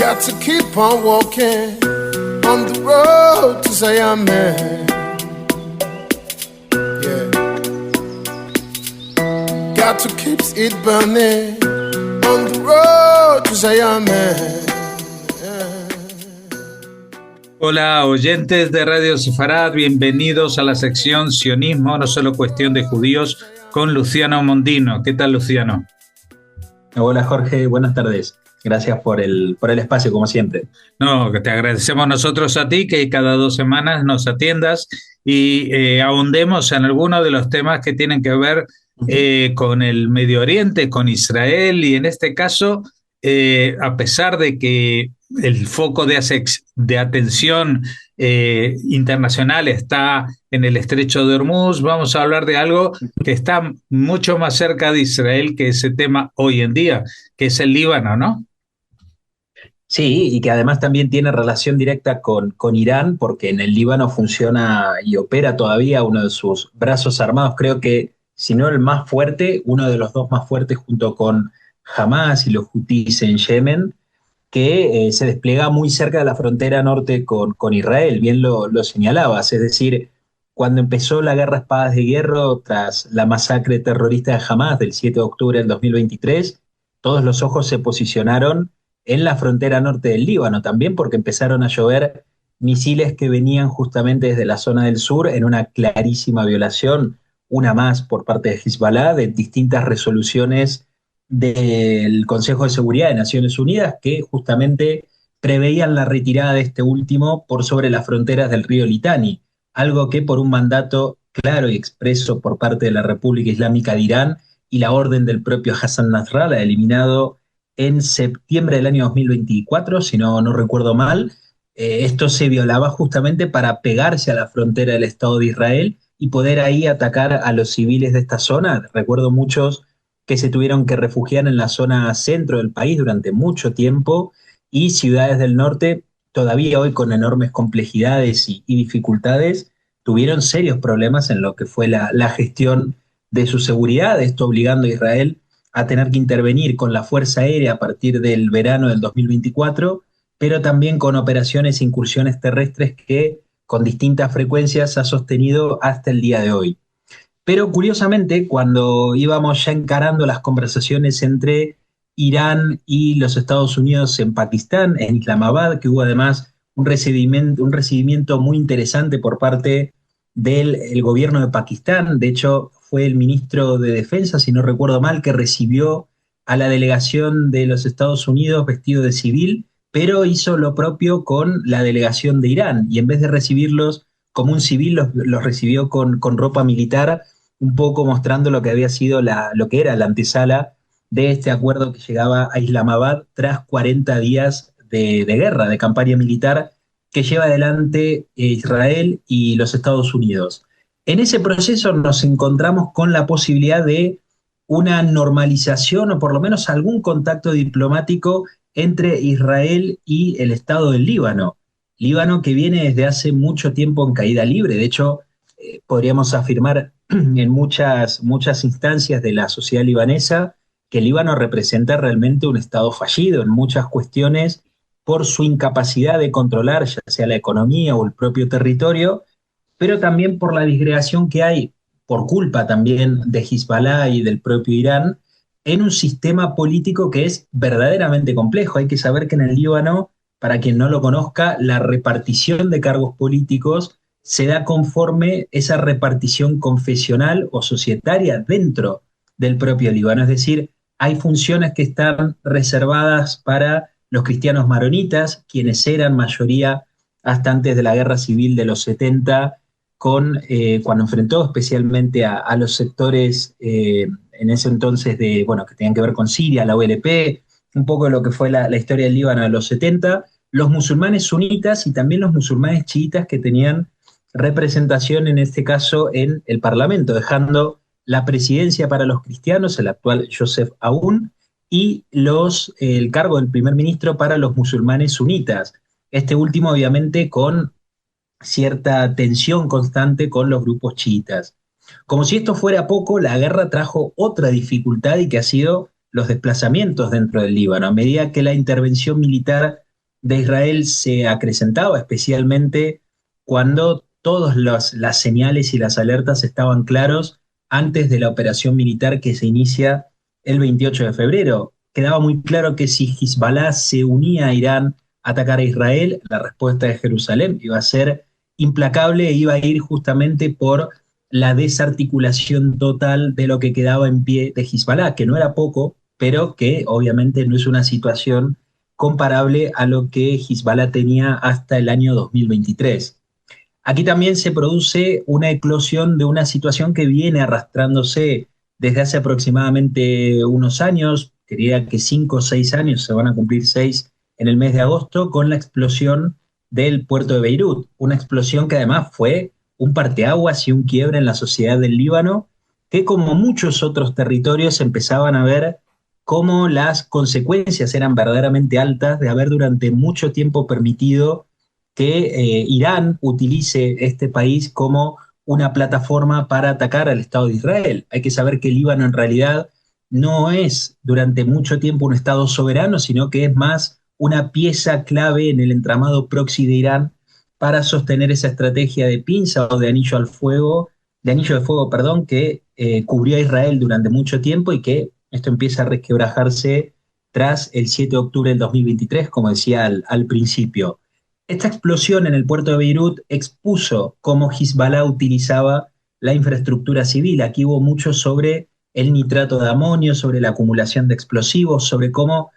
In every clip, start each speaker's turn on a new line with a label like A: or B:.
A: Got to keep on walking on the road to Zion, man. Yeah. Got to keep it burning on the road to Zion, man.
B: Hola oyentes de Radio Sefarad, bienvenidos a la sección Sionismo, no solo cuestión de judíos, con Luciano Mondino. ¿Qué tal, Luciano?
C: Hola Jorge, buenas tardes. Gracias por el espacio, como siempre.
B: No, que te agradecemos nosotros a ti que cada 2 semanas nos atiendas y ahondemos en algunos de los temas que tienen que ver con el Medio Oriente, con Israel, y en este caso, a pesar de que el foco de atención internacional está en el Estrecho de Hormuz, vamos a hablar de algo que está mucho más cerca de Israel que ese tema hoy en día, que es el Líbano, ¿no?
C: Sí, y que además también tiene relación directa con Irán, porque en el Líbano funciona y opera todavía uno de sus brazos armados, creo que, si no el más fuerte, uno de los dos más fuertes junto con Hamas y los Hutis en Yemen, que se despliega muy cerca de la frontera norte con Israel, bien lo señalabas, es decir, cuando empezó la guerra Espadas de Hierro tras la masacre terrorista de Hamas del 7 de octubre del 2023, todos los ojos se posicionaron en la frontera norte del Líbano, también porque empezaron a llover misiles que venían justamente desde la zona del sur en una clarísima violación, una más por parte de Hezbollah, de distintas resoluciones del Consejo de Seguridad de Naciones Unidas que justamente preveían la retirada de este último por sobre las fronteras del río Litani, algo que por un mandato claro y expreso por parte de la República Islámica de Irán y la orden del propio Hassan Nasrallah, eliminado en septiembre del año 2024, si no recuerdo mal, esto se violaba justamente para pegarse a la frontera del Estado de Israel y poder ahí atacar a los civiles de esta zona. Recuerdo muchos que se tuvieron que refugiar en la zona centro del país durante mucho tiempo y ciudades del norte, todavía hoy con enormes complejidades y dificultades, tuvieron serios problemas en lo que fue la gestión de su seguridad, esto obligando a Israel a tener que intervenir con la Fuerza Aérea a partir del verano del 2024, pero también con operaciones e incursiones terrestres que con distintas frecuencias ha sostenido hasta el día de hoy. Pero curiosamente, cuando íbamos ya encarando las conversaciones entre Irán y los Estados Unidos en Pakistán, en Islamabad, que hubo además un recibimiento muy interesante por parte del gobierno de Pakistán. De hecho, fue el ministro de Defensa, si no recuerdo mal, que recibió a la delegación de los Estados Unidos vestido de civil, pero hizo lo propio con la delegación de Irán, y en vez de recibirlos como un civil, los recibió con ropa militar, un poco mostrando lo que había sido lo que era la antesala de este acuerdo que llegaba a Islamabad tras 40 días de guerra, de campaña militar que lleva adelante Israel y los Estados Unidos. En ese proceso nos encontramos con la posibilidad de una normalización o por lo menos algún contacto diplomático entre Israel y el Estado del Líbano. Líbano que viene desde hace mucho tiempo en caída libre. De hecho, podríamos afirmar en muchas instancias de la sociedad libanesa que el Líbano representa realmente un Estado fallido en muchas cuestiones por su incapacidad de controlar ya sea la economía o el propio territorio, pero también por la disgregación que hay, por culpa también de Hezbollah y del propio Irán, en un sistema político que es verdaderamente complejo. Hay que saber que en el Líbano, para quien no lo conozca, la repartición de cargos políticos se da conforme esa repartición confesional o societaria dentro del propio Líbano. Es decir, hay funciones que están reservadas para los cristianos maronitas, quienes eran mayoría hasta antes de la guerra civil de los 70, cuando enfrentó especialmente a los sectores en ese entonces que tenían que ver con Siria, la OLP, un poco de lo que fue la historia del Líbano de los 70, los musulmanes sunitas y también los musulmanes chiitas que tenían representación en este caso en el Parlamento, dejando la presidencia para los cristianos, el actual Joseph Aoun, y el cargo del primer ministro para los musulmanes sunitas. Este último, obviamente, con cierta tensión constante con los grupos chiitas. Como si esto fuera poco, la guerra trajo otra dificultad y que ha sido los desplazamientos dentro del Líbano. A medida que la intervención militar de Israel se acrecentaba, especialmente cuando todas las señales y las alertas estaban claros antes de la operación militar que se inicia el 28 de febrero. Quedaba muy claro que si Hezbollah se unía a Irán a atacar a Israel, la respuesta de Jerusalén iba a ser implacable e iba a ir justamente por la desarticulación total de lo que quedaba en pie de Hezbollah, que no era poco, pero que obviamente no es una situación comparable a lo que Hezbollah tenía hasta el año 2023. Aquí también se produce una eclosión de una situación que viene arrastrándose desde hace aproximadamente unos años, diría que 5 o 6 años, se van a cumplir 6 en el mes de agosto, con la explosión del puerto de Beirut. Una explosión que además fue un parteaguas y un quiebre en la sociedad del Líbano, que como muchos otros territorios empezaban a ver cómo las consecuencias eran verdaderamente altas de haber durante mucho tiempo permitido que Irán utilice este país como una plataforma para atacar al Estado de Israel. Hay que saber que el Líbano en realidad no es durante mucho tiempo un Estado soberano, sino que es más una pieza clave en el entramado proxy de Irán para sostener esa estrategia de pinza o de anillo al fuego, de anillo de fuego, perdón, que cubrió a Israel durante mucho tiempo y que esto empieza a resquebrajarse tras el 7 de octubre del 2023, como decía al principio. Esta explosión en el puerto de Beirut expuso cómo Hezbollah utilizaba la infraestructura civil. Aquí hubo mucho sobre el nitrato de amonio, sobre la acumulación de explosivos, sobre cómo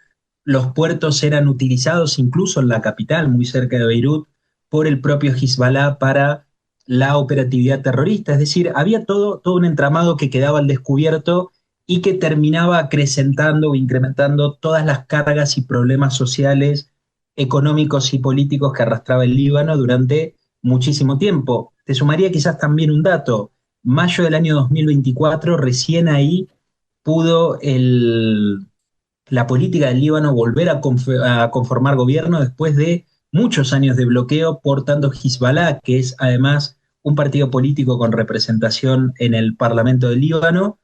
C: los puertos eran utilizados incluso en la capital, muy cerca de Beirut, por el propio Hezbollah para la operatividad terrorista. Es decir, había todo un entramado que quedaba al descubierto y que terminaba acrecentando o incrementando todas las cargas y problemas sociales, económicos y políticos que arrastraba el Líbano durante muchísimo tiempo. Te sumaría quizás también un dato. Mayo del año 2024, recién ahí pudo la política del Líbano volver a conformar gobierno después de muchos años de bloqueo por tanto Hezbollah, que es además un partido político con representación en el Parlamento del Líbano,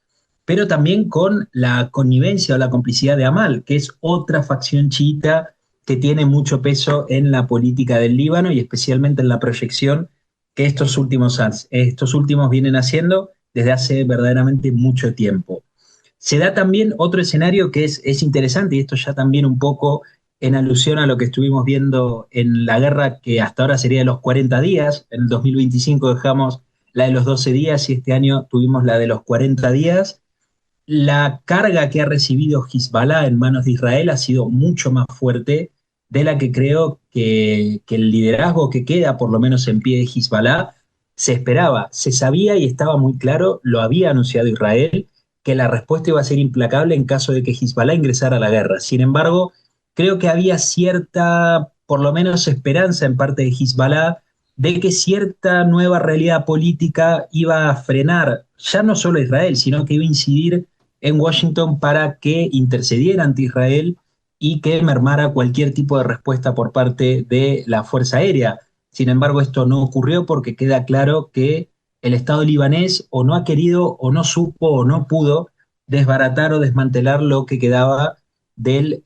C: pero también con la connivencia o la complicidad de Amal, que es otra facción chiita que tiene mucho peso en la política del Líbano y especialmente en la proyección que estos últimos vienen haciendo desde hace verdaderamente mucho tiempo. Se da también otro escenario que es interesante, y esto ya también un poco en alusión a lo que estuvimos viendo en la guerra que hasta ahora sería de los 40 días. En el 2025 dejamos la de los 12 días y este año tuvimos la de los 40 días. La carga que ha recibido Hezbollah en manos de Israel ha sido mucho más fuerte de la que creo que el liderazgo que queda, por lo menos en pie de Hezbollah, se esperaba. Se sabía y estaba muy claro, lo había anunciado Israel, que la respuesta iba a ser implacable en caso de que Hezbollah ingresara a la guerra. Sin embargo, creo que había cierta, por lo menos, esperanza en parte de Hezbollah de que cierta nueva realidad política iba a frenar ya no solo a Israel, sino que iba a incidir en Washington para que intercediera ante Israel y que mermara cualquier tipo de respuesta por parte de la Fuerza Aérea. Sin embargo, esto no ocurrió porque queda claro que el Estado libanés o no ha querido o no supo o no pudo desbaratar o desmantelar lo que quedaba de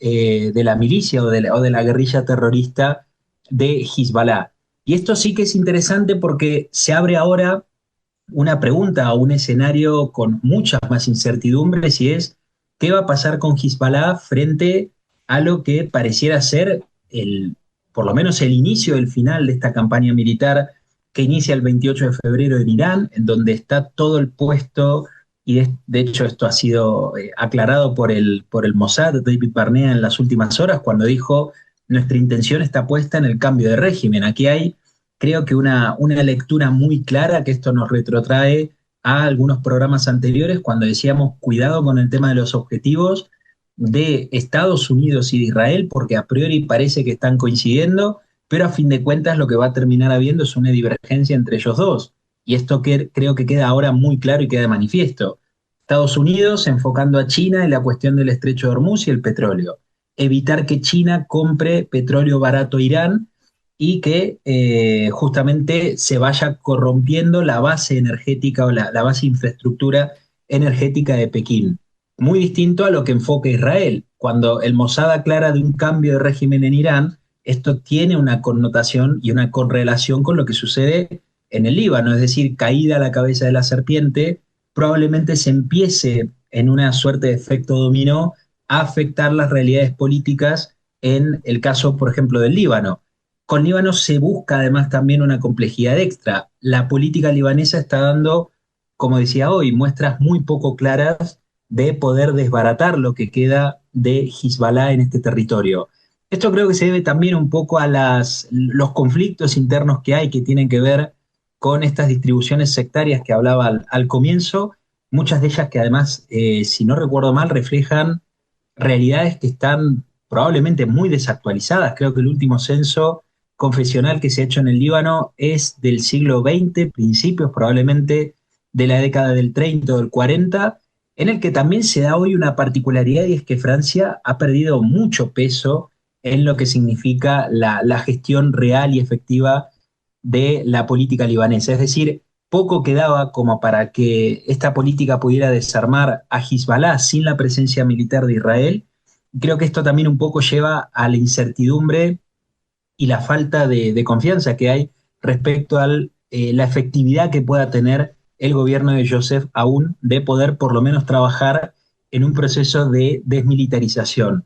C: la milicia o de la guerrilla terrorista de Hezbollah. Y esto sí que es interesante porque se abre ahora una pregunta o un escenario con muchas más incertidumbres y es ¿qué va a pasar con Hezbollah frente a lo que pareciera ser por lo menos el inicio del final de esta campaña militar que inicia el 28 de febrero en Irán, en donde está todo el puesto, y de hecho esto ha sido aclarado por el Mossad, David Barnea, en las últimas horas, cuando dijo, nuestra intención está puesta en el cambio de régimen. Aquí hay, creo que una lectura muy clara que esto nos retrotrae a algunos programas anteriores, cuando decíamos, cuidado con el tema de los objetivos de Estados Unidos y de Israel, porque a priori parece que están coincidiendo, pero a fin de cuentas lo que va a terminar habiendo es una divergencia entre ellos dos. Y esto creo que queda ahora muy claro y queda de manifiesto. Estados Unidos enfocando a China en la cuestión del estrecho de Hormuz y el petróleo. Evitar que China compre petróleo barato a Irán y que justamente se vaya corrompiendo la base energética o la base infraestructura energética de Pekín. Muy distinto a lo que enfoca Israel. Cuando el Mossad aclara de un cambio de régimen en Irán, esto tiene una connotación y una correlación con lo que sucede en el Líbano, es decir, caída la cabeza de la serpiente, probablemente se empiece en una suerte de efecto dominó a afectar las realidades políticas en el caso, por ejemplo, del Líbano. Con Líbano se busca además también una complejidad extra. La política libanesa está dando, como decía hoy, muestras muy poco claras de poder desbaratar lo que queda de Hezbollah en este territorio. Esto creo que se debe también un poco a los conflictos internos que hay que tienen que ver con estas distribuciones sectarias que hablaba al comienzo, muchas de ellas que además, si no recuerdo mal, reflejan realidades que están probablemente muy desactualizadas. Creo que el último censo confesional que se ha hecho en el Líbano es del siglo XX, principios probablemente de la década del 30 o del 40, en el que también se da hoy una particularidad y es que Francia ha perdido mucho peso en lo que significa la gestión real y efectiva de la política libanesa. Es decir, poco quedaba como para que esta política pudiera desarmar a Hezbollah sin la presencia militar de Israel. Creo que esto también un poco lleva a la incertidumbre y la falta de confianza que hay respecto a la efectividad que pueda tener el gobierno de Joseph aún de poder por lo menos trabajar en un proceso de desmilitarización.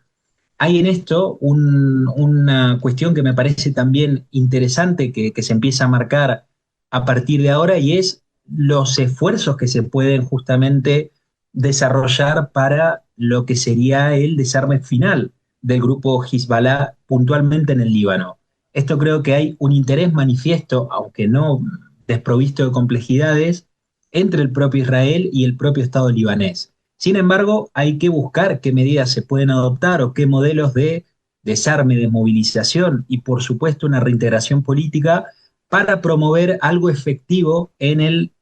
C: Hay en esto una cuestión que me parece también interesante que se empieza a marcar a partir de ahora y es los esfuerzos que se pueden justamente desarrollar para lo que sería el desarme final del grupo Hezbollah puntualmente en el Líbano. Esto creo que hay un interés manifiesto, aunque no desprovisto de complejidades, entre el propio Israel y el propio Estado libanés. Sin embargo, hay que buscar qué medidas se pueden adoptar o qué modelos de desarme, de movilización y, por supuesto, una reintegración política para promover algo efectivo en el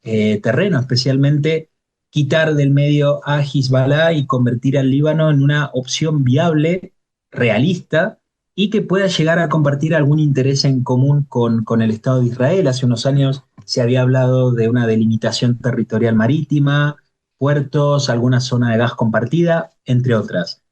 C: terreno, especialmente quitar del medio a Hezbollah y convertir al Líbano en una opción viable, realista y que pueda llegar a compartir algún interés en común con el Estado de Israel. Hace unos años se había hablado de una delimitación territorial marítima, puertos, alguna zona de gas compartida, entre otras.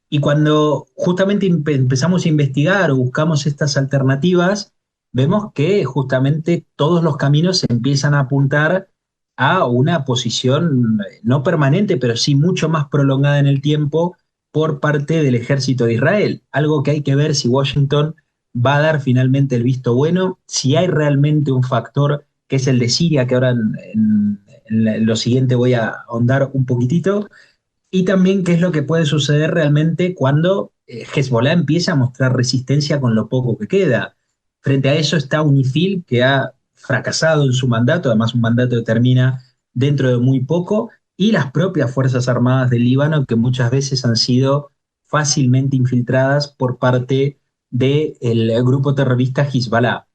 C: Y cuando justamente empezamos a investigar o buscamos estas alternativas, vemos que justamente todos los caminos empiezan a apuntar a una posición no permanente, pero sí mucho más prolongada en el tiempo por parte del ejército de Israel. Algo que hay que ver si Washington va a dar finalmente el visto bueno, si hay realmente un factor que es el de Siria, que ahora en lo siguiente voy a ahondar un poquitito, y también qué es lo que puede suceder realmente cuando Hezbollah empieza a mostrar resistencia con lo poco que queda. Frente a eso está UNIFIL, que ha fracasado en su mandato, además un mandato que termina dentro de muy poco, y las propias Fuerzas Armadas del Líbano, que muchas veces han sido fácilmente infiltradas por parte del grupo terrorista Hezbollah.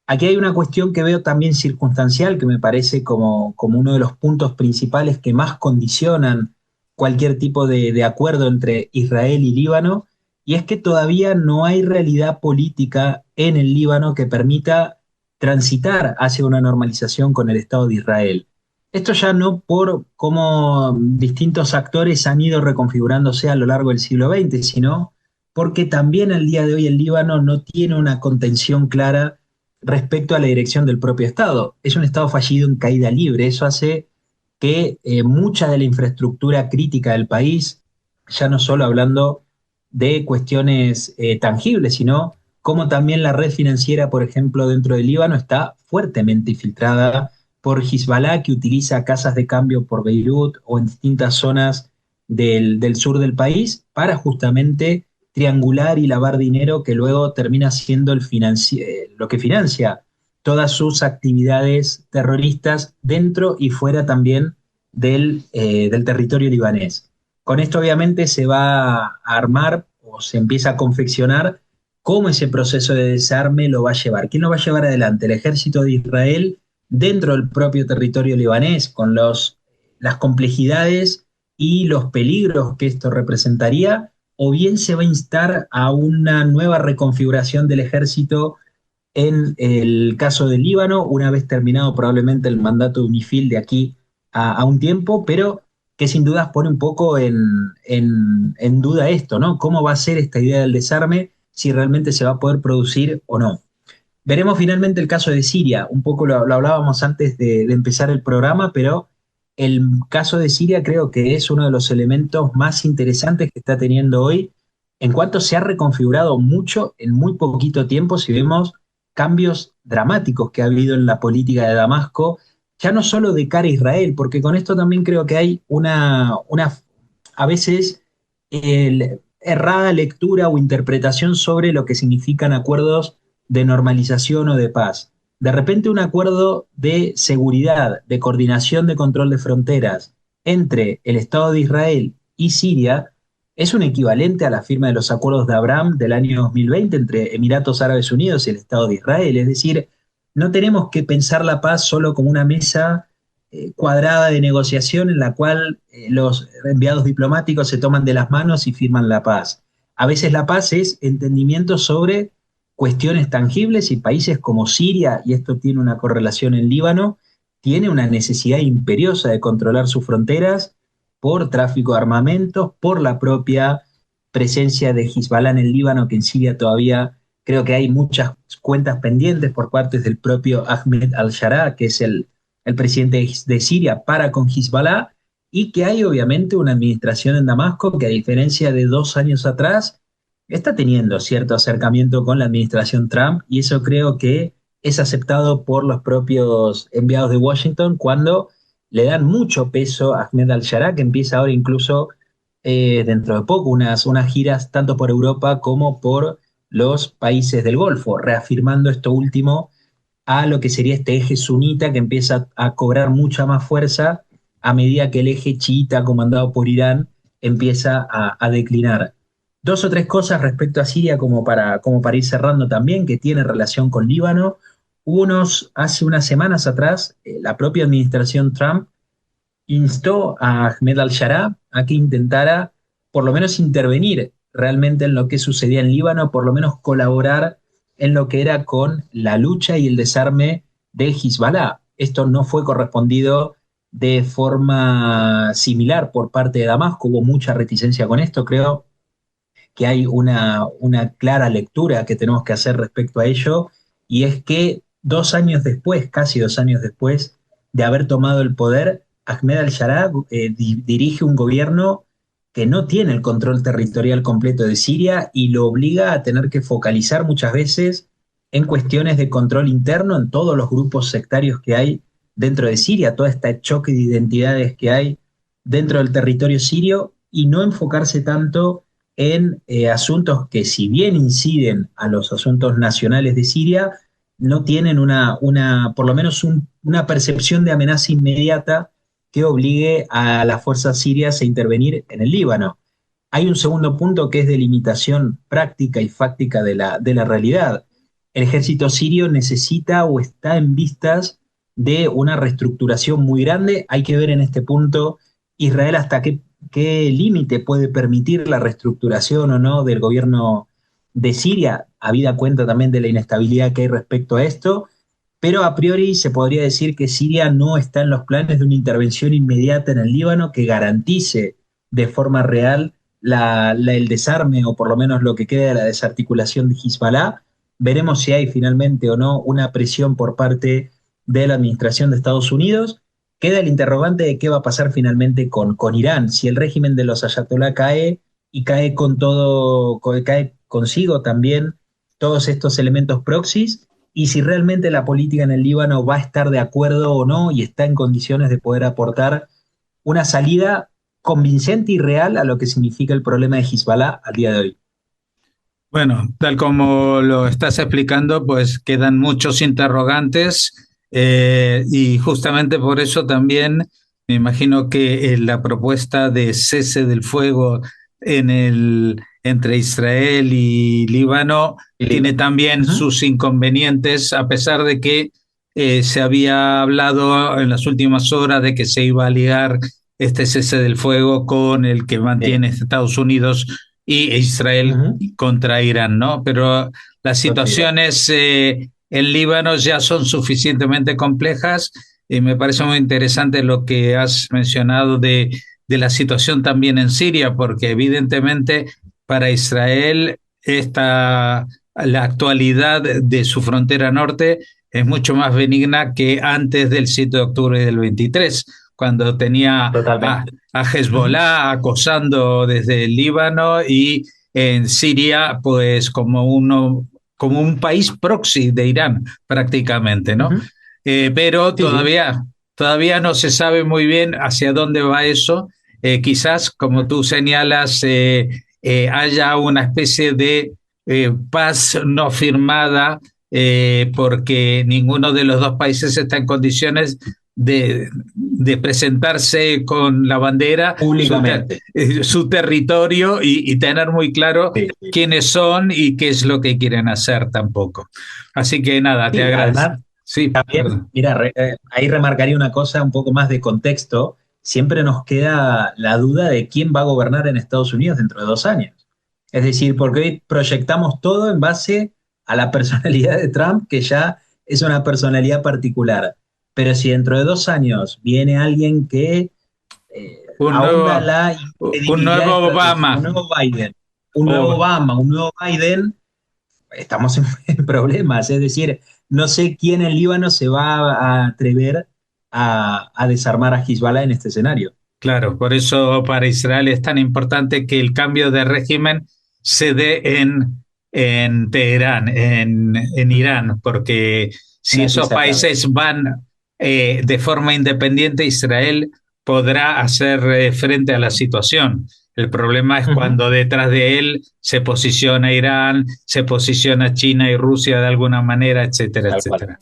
C: Aquí hay una cuestión que veo también circunstancial, que me parece como uno de los puntos principales que más condicionan cualquier tipo de acuerdo entre Israel y Líbano, y es que todavía no hay realidad política en el Líbano que permita transitar hacia una normalización con el Estado de Israel. Esto ya no por cómo distintos actores han ido reconfigurándose a lo largo del siglo XX, sino porque también al día de hoy el Líbano no tiene una contención clara respecto a la dirección del propio Estado. Es un Estado fallido en caída libre. Eso hace que mucha de la infraestructura crítica del país, ya no solo hablando de cuestiones tangibles, sino como también la red financiera, por ejemplo, dentro del Líbano está fuertemente infiltrada por Hezbollah, que utiliza casas de cambio por Beirut o en distintas zonas del sur del país para justamente triangular y lavar dinero que luego termina siendo lo que financia todas sus actividades terroristas dentro y fuera también del territorio libanés. Con esto obviamente se va a armar o se empieza a confeccionar cómo ese proceso de desarme lo va a llevar. ¿Quién lo va a llevar adelante? El ejército de Israel dentro del propio territorio libanés, con las complejidades y los peligros que esto representaría, o bien se va a instar a una nueva reconfiguración del ejército en el caso del Líbano, una vez terminado probablemente el mandato de UNIFIL de aquí a un tiempo, pero que sin dudas pone un poco en duda esto, ¿no? ¿Cómo va a ser esta idea del desarme si realmente se va a poder producir o no. Veremos finalmente el caso de Siria. Un poco lo hablábamos antes de empezar el programa, pero el caso de Siria creo que es uno de los elementos más interesantes que está teniendo hoy, en cuanto se ha reconfigurado mucho en muy poquito tiempo, si vemos cambios dramáticos que ha habido en la política de Damasco, ya no solo de cara a Israel, porque con esto también creo que hay una a veces errada lectura o interpretación sobre lo que significan acuerdos de normalización o de paz. De repente un acuerdo de seguridad, de coordinación de control de fronteras entre el Estado de Israel y Siria es un equivalente a la firma de los acuerdos de Abraham del año 2020 entre Emiratos Árabes Unidos y el Estado de Israel. Es decir, no tenemos que pensar la paz solo como una mesa cuadrada de negociación en la cual los enviados diplomáticos se toman de las manos y firman la paz. A veces la paz es entendimiento sobre cuestiones tangibles y países como Siria, y esto tiene una correlación en Líbano, tiene una necesidad imperiosa de controlar sus fronteras por tráfico de armamentos, por la propia presencia de Hezbollah en el Líbano, que en Siria todavía creo que hay muchas cuentas pendientes por parte del propio Ahmed al-Sharaa, que es el presidente de Siria, para con Hezbollah, y que hay obviamente una administración en Damasco que, a diferencia de 2 años atrás, está teniendo cierto acercamiento con la administración Trump, y eso creo que es aceptado por los propios enviados de Washington cuando le dan mucho peso a Ahmed al-Sharaa, que empieza ahora incluso dentro de poco unas giras tanto por Europa como por los países del Golfo, reafirmando esto último a lo que sería este eje sunita que empieza a cobrar mucha más fuerza a medida que el eje chiita comandado por Irán empieza a declinar. Dos o tres cosas respecto a Siria como para ir cerrando también, que tiene relación con Líbano. Hace unas semanas atrás, la propia administración Trump instó a Ahmed al-Sharaa a que intentara por lo menos intervenir realmente en lo que sucedía en Líbano, por lo menos colaborar en lo que era con la lucha y el desarme de Hezbollah. Esto no fue correspondido de forma similar por parte de Damasco, hubo mucha reticencia con esto, creo que hay una clara lectura que tenemos que hacer respecto a ello, y es que 2 años después, casi 2 años después de haber tomado el poder, Ahmed al-Sharaa dirige un gobierno que no tiene el control territorial completo de Siria y lo obliga a tener que focalizar muchas veces en cuestiones de control interno en todos los grupos sectarios que hay dentro de Siria, todo este choque de identidades que hay dentro del territorio sirio, y no enfocarse tanto en asuntos que, si bien inciden a los asuntos nacionales de Siria, no tienen por lo menos una percepción de amenaza inmediata que obligue a las fuerzas sirias a intervenir en el Líbano. Hay un segundo punto que es de limitación práctica y fáctica de la realidad. El ejército sirio necesita o está en vistas de una reestructuración muy grande. Hay que ver en este punto Israel hasta qué límite puede permitir la reestructuración o no del gobierno de Siria, habida cuenta también de la inestabilidad que hay respecto a esto, pero a priori se podría decir que Siria no está en los planes de una intervención inmediata en el Líbano que garantice de forma real el desarme, o por lo menos lo que queda de la desarticulación de Hezbollah. Veremos si hay finalmente o no una presión por parte de la administración de Estados Unidos. Queda el interrogante de qué va a pasar finalmente con Irán, si el régimen de los ayatolá cae, y cae con todo, cae consigo también todos estos elementos proxies, y si realmente la política en el Líbano va a estar de acuerdo o no y está en condiciones de poder aportar una salida convincente y real a lo que significa el problema de Hezbollah al día de hoy.
B: Bueno, tal como lo estás explicando, pues quedan muchos interrogantes, y justamente por eso también me imagino que la propuesta de cese del fuego entre Israel y Líbano tiene también sus inconvenientes, a pesar de que se había hablado en las últimas horas de que se iba a ligar este cese del fuego con el que mantiene Estados Unidos y Israel contra Irán, ¿no? Pero las situaciones en Líbano ya son suficientemente complejas, y me parece muy interesante lo que has mencionado de la situación también en Siria, porque evidentemente para Israel la actualidad de su frontera norte es mucho más benigna que antes del 7 de octubre del 23, cuando tenía
C: Totalmente.
B: a Hezbollah acosando desde el Líbano y en Siria, pues como un país proxy de Irán, prácticamente, ¿no?
C: Ujú.
B: Pero
C: Sí, sí.
B: todavía no se sabe muy bien hacia dónde va eso. Quizás, como tú señalas, haya una especie de paz no firmada porque ninguno de los dos países está en condiciones de presentarse con la bandera,
C: Públicamente.
B: su territorio y tener muy claro
C: Sí, sí.
B: quiénes son y qué es lo que quieren hacer tampoco. Así que nada, te
C: Sí,
B: agradezco.
C: además,
B: Sí,
C: también,
B: perdón.
C: mira, ahí remarcaría una cosa un poco más de contexto. Siempre nos queda la duda de quién va a gobernar en Estados Unidos dentro de 2 años. Es decir, porque hoy proyectamos todo en base a la personalidad de Trump, que ya es una personalidad particular. Pero si dentro de 2 años viene alguien que
B: Un
C: ahonda
B: nuevo,
C: la
B: un
C: incredibilidad
B: nuevo
C: estratégica,
B: Obama.
C: Un nuevo
B: O,
C: Obama, un nuevo Biden, estamos en problemas. Es decir, no sé quién en Líbano se va a atrever a desarmar a Hezbollah en este escenario.
B: claro, por eso para Israel es tan importante que el cambio de régimen se dé en Teherán, en Irán, porque si
C: Una
B: esos
C: pieza clave.
B: países van de forma independiente, Israel podrá hacer frente a la situación. El problema es
C: Ujú.
B: cuando detrás de él se posiciona Irán, se posiciona China y Rusia de alguna manera, etcétera,
C: Tal cual.
B: etcétera.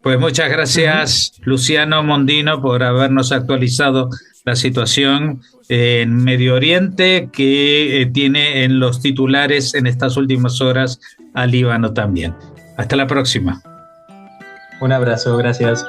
B: Pues muchas
C: Ujú.
B: gracias, Luciano Mondino, por habernos actualizado la situación en Medio Oriente que tiene en los titulares en estas últimas horas al Líbano también. Hasta la próxima.
C: Un abrazo, gracias.